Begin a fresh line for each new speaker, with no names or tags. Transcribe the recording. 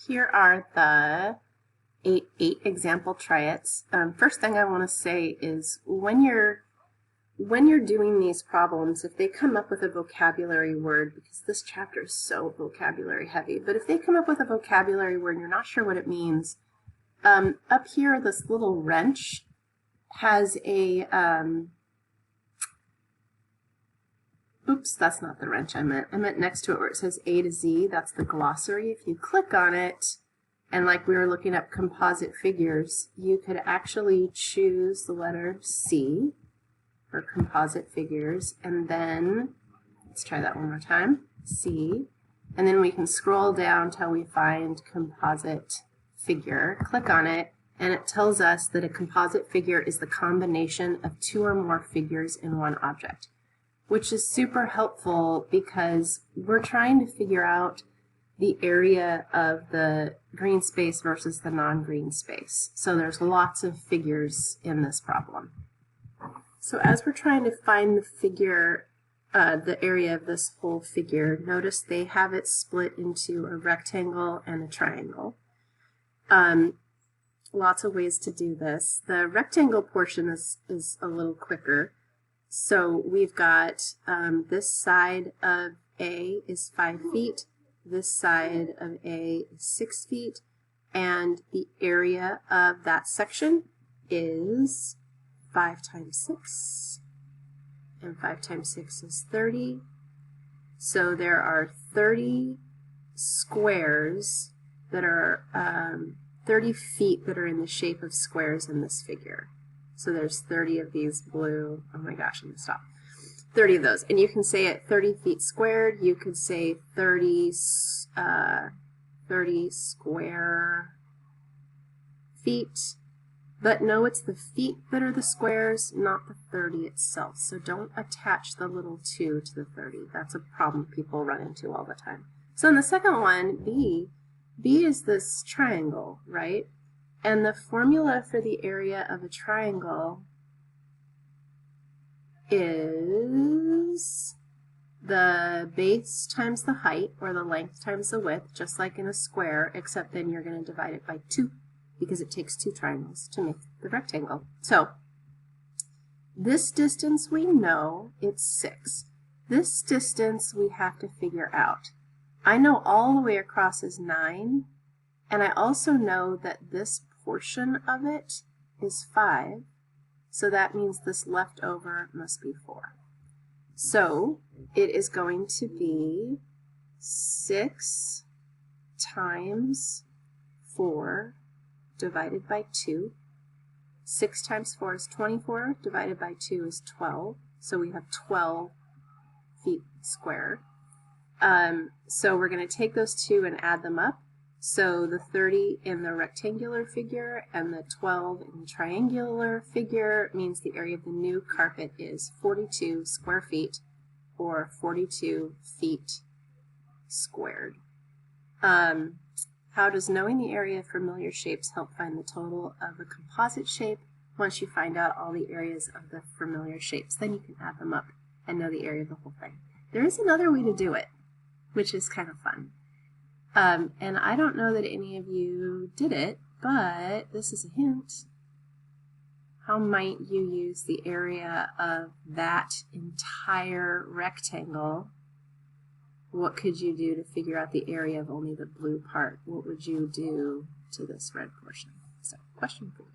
Here are the eight example try-its. First thing I want to say is when you're doing these problems, if they come up with a vocabulary word, because this chapter is so vocabulary heavy, but if they come up with a vocabulary word and you're not sure what it means, up here this little wrench has a, oops, that's not the wrench I meant. I meant next to it where it says A to Z, that's the glossary. If you click on it, and like we were looking up composite figures, you could actually choose the letter C for composite figures, and then, let's try that one more time, C, and then we can scroll down till we find composite figure, click on it, and it tells us that a composite figure is the combination of two or more figures in one object, which is super helpful because we're trying to figure out the area of the green space versus the non-green space. So there's lots of figures in this problem. So as we're trying to find the figure, the area of this whole figure, notice they have it split into a rectangle and a triangle. Lots of ways to do this. The rectangle portion is a little quicker. So we've got this side of A is 5 feet, this side of A is 6 feet, and the area of that section is 5 times 6, and 5 times 6 is 30. So there are 30 squares that are 30 feet that are in the shape of squares in this figure. So there's 30 of these blue, oh my gosh, I'm going to stop. 30 of those. And you can say it 30 feet squared, you could say 30 square feet. But no, it's the feet that are the squares, not the 30 itself. So don't attach the little 2 to the 30. That's a problem people run into all the time. So in the second one, B is this triangle, right? And the formula for the area of a triangle is the base times the height, or the length times the width, just like in a square, except then you're going to divide it by 2, because it takes 2 triangles to make the rectangle. So this distance we know, it's 6. This distance we have to figure out. I know all the way across is 9, and I also know that this portion of it is 5, so that means this leftover must be 4. So it is going to be 6 times 4 divided by 2. 6 times 4 is 24, divided by 2 is 12, so we have 12 feet squared. So we're going to take those two and add them up. So the 30 in the rectangular figure and the 12 in the triangular figure means the area of the new carpet is 42 square feet, or 42 feet squared. How does knowing the area of familiar shapes help find the total of a composite shape? Once you find out all the areas of the familiar shapes, then you can add them up and know the area of the whole thing. There is another way to do it, which is kind of fun. And I don't know that any of you did it, but this is a hint. How might you use the area of that entire rectangle? What could you do to figure out the area of only the blue part? What would you do to this red portion? So, question for you.